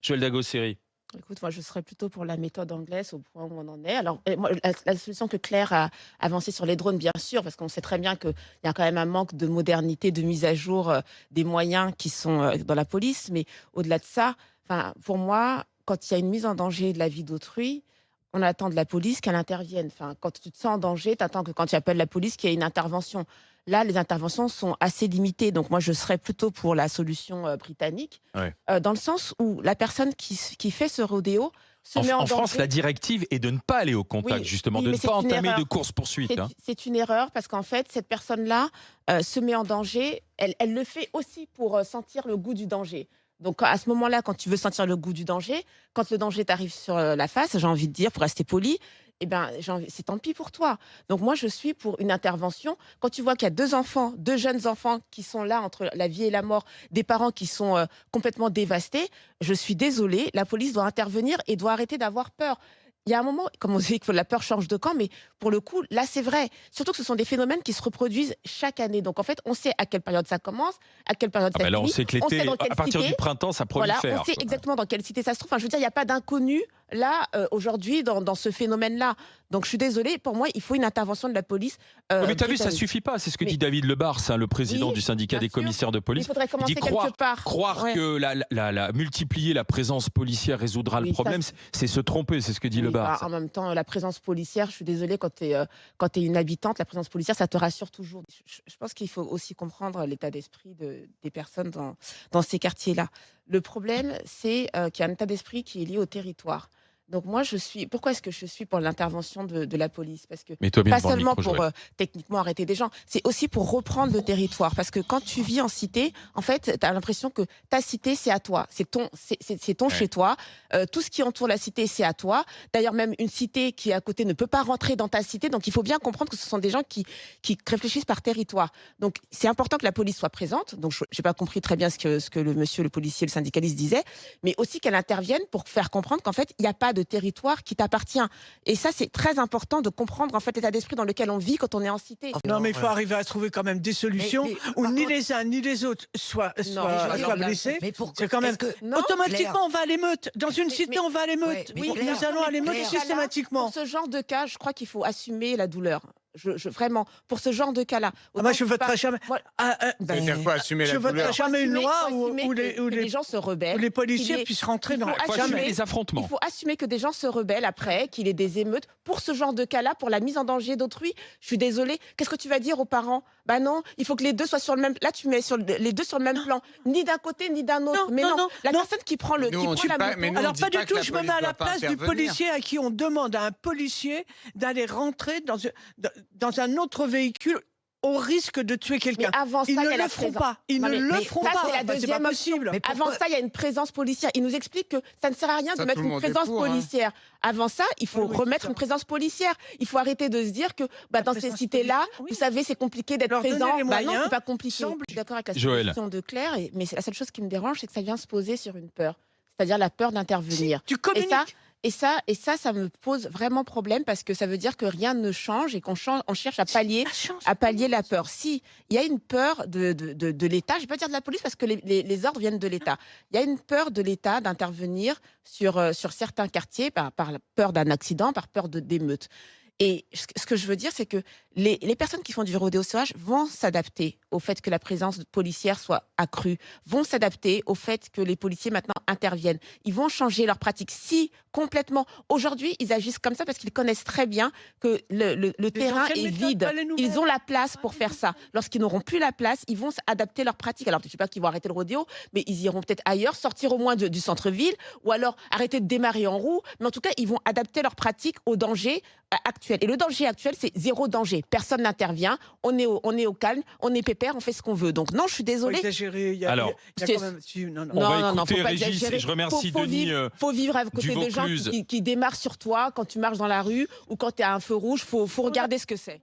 Joël Dagosseri. Écoute, moi, je serais plutôt pour la méthode anglaise au point où on en est. Alors, moi, la solution que Claire a avancée sur les drones, bien sûr, parce qu'on sait très bien qu'il y a quand même un manque de modernité, de mise à jour des moyens qui sont dans la police. Mais au-delà de ça, enfin, pour moi, quand il y a une mise en danger de la vie d'autrui, on attend de la police qu'elle intervienne. Enfin, quand tu te sens en danger, tu attends que quand tu appelles la police, qu'il y ait une intervention. Là, les interventions sont assez limitées. Donc, moi, je serais plutôt pour la solution britannique Ouais. dans le sens où la personne qui fait ce rodéo se met en En France, la danger. directive est de ne pas aller au contact, Oui, justement, oui, de mais ne pas c'est une entamer de erreur. course-poursuite, hein. C'est une erreur parce qu'en fait, cette personne-là, se met en danger. Elle le fait aussi pour, sentir le goût du danger. Donc à ce moment-là, quand tu veux sentir le goût du danger, quand le danger t'arrive sur, la face, j'ai envie de dire, pour rester poli, eh ben, c'est tant pis pour toi. Donc moi, je suis pour une intervention. Quand tu vois qu'il y a 2 enfants, 2 jeunes enfants qui sont là entre la vie et la mort, des parents qui sont, complètement dévastés, je suis désolée, la police doit intervenir et doit arrêter d'avoir peur. Il y a un moment, comme on dit que la peur change de camp, mais pour le coup, là, c'est vrai. Surtout que ce sont des phénomènes qui se reproduisent chaque année. Donc, en fait, on sait à quelle période ça commence, à quelle période Ah ça ben là, on finit, sait que on sait l'été, dans quelle à partir du cité. printemps, ça Voilà, on prolifère, sait quoi. exactement dans quelle cité ça se trouve. Enfin, je veux dire, il y a pas d'inconnu là, aujourd'hui dans ce phénomène-là. Donc je suis désolée, pour moi, il faut une intervention de la police, Ouais, mais tu as vu, ça britannique. suffit pas. C'est ce que Mais dit David Lebars, hein, le président oui, du syndicat bien des sûr, commissaires de mais il police. faudrait Il dit commencer quelque part. croire Ouais, que multiplier la présence policière résoudra le oui, ça problème, c'est se tromper, c'est ce que dit oui, Lebars. bah, en même temps, la présence policière, je suis désolée, quand tu es une habitante, la présence policière, ça te rassure toujours. Je pense qu'il faut aussi comprendre l'état d'esprit des personnes dans ces quartiers-là. Le problème, c'est, qu'il y a un état d'esprit qui est lié au territoire. Donc moi, pourquoi est-ce que je suis pour l'intervention de la police? Parce que Mets-toi bien pas devant le seulement micro, pour, Joël. techniquement arrêter des gens, c'est aussi pour reprendre le territoire. Parce que quand tu vis en cité, en fait, tu as l'impression que ta cité, c'est à toi. C'est ton Ouais. chez toi. Tout ce qui entoure la cité, c'est à toi. D'ailleurs, même une cité qui est à côté ne peut pas rentrer dans ta cité. Donc, il faut bien comprendre que ce sont des gens qui réfléchissent par territoire. Donc, c'est important que la police soit présente. Donc, je n'ai pas compris très bien ce que le monsieur, le policier, le syndicaliste disait, mais aussi qu'elle intervienne pour faire comprendre qu'en fait, il n'y a pas de territoire qui t'appartient. Et ça, c'est très important de comprendre en fait l'état d'esprit dans lequel on vit quand on est en cité. Non, Non, mais il faut arriver à trouver quand même des solutions où par ni contre, les uns ni les autres Non, je soient alors là, blessés. mais pourquoi C'est quand même est-ce que non, Claire, automatiquement on va à l'émeute. Dans une cité, mais on va à ouais, l'émeute. mais oui, Claire, Nous allons à mais pour l'émeute ce Claire, cas-là, pour systématiquement. ce genre de cas, je crois qu'il faut assumer la douleur. Vraiment, pour ce genre de cas-là. Ah, moi, Autant je je pas, voterai jamais. moi, ben, C'est-à-dire quoi, assumer Je la voterai douleur? jamais une loi faut assumer où que des gens se rebellent, les qu'il y policiers ait puissent rentrer il dans faut Il faut jamais. assumer assumer les affrontements. il faut assumer que des gens se rebellent après, qu'il y ait des émeutes. Pour ce genre de cas-là, pour la mise en danger d'autrui, je suis désolée, qu'est-ce que tu vas dire aux parents? Bah non, il faut que les 2 soient sur le même là, tu mets les 2 sur le même Non, plan, ni d'un côté ni d'un non, autre. Mais non, non, non, la non. personne qui prend Mais nous, on dit la pas, moto. on Alors dit pas du pas que tout, la je me mets police à la doit pas place du intervenir. policier à qui on demande à un policier d'aller rentrer dans un autre véhicule au risque de tuer Mais quelqu'un. avant ça, Ils il ne y a la le feront présence. pas. Ils Non, ne le mais feront ça, pas. c'est la Bah, c'est deuxième pas option. possible. mais Avant pourquoi ça, il y a une présence policière. Il nous explique que ça ne sert à rien de Ça, tout mettre le une monde est présence pour, hein. policière. Avant ça, il faut Oui, oui, c'est remettre ça. une présence policière. Il faut arrêter de se dire que La dans ces présence cités-là, policière, oui. vous savez, c'est compliqué d'être Leur donner présent. les Bah non, moyens c'est pas compliqué. semble. Je suis d'accord avec la Joël. solution de Claire, mais la seule chose qui me dérange, c'est que ça vient se poser sur une peur. C'est-à-dire la peur Si, d'intervenir. tu Et ça, communiques. ça me pose vraiment problème parce que ça veut dire que rien ne change et on cherche La chance. à pallier la peur. Si il y a une peur de l'État, je ne vais pas dire de la police parce que les ordres viennent de l'État. Il y a une peur de l'État d'intervenir sur certains quartiers par la peur d'un accident, par peur d'émeutes. Et ce que je veux dire, c'est que les personnes qui font du rodéo sauvage vont s'adapter au fait que la présence policière soit accrue, vont s'adapter au fait que les policiers maintenant interviennent. Ils vont changer leurs pratiques. Si, complètement. Aujourd'hui, ils agissent comme ça parce qu'ils connaissent très bien que le Des terrain anciennes est méthodes, vide. pas les nouvelles. Ils ont la place Pas pour les faire ça. nouvelles. Lorsqu'ils n'auront plus la place, ils vont adapter leurs pratiques. Alors, je ne dis pas qu'ils vont arrêter le rodéo, mais ils iront peut-être ailleurs, sortir au moins du centre-ville, ou alors arrêter de démarrer en roue. Mais en tout cas, ils vont adapter leurs pratiques au danger actuel. Et le danger actuel, c'est zéro danger. Personne n'intervient. On est au calme, on est pépère, on fait ce qu'on veut. Donc non, je suis Faut désolée. exagérer. Alors, il y a c'est- quand même. Non, non. On va Non, écouter faut pas Régis, exagérer. et je remercie Faut Denis, faut vivre à côté de gens Vaucluse. qui démarrent sur toi quand tu marches dans la rue ou quand tu es à un feu rouge. Faut regarder ce que c'est.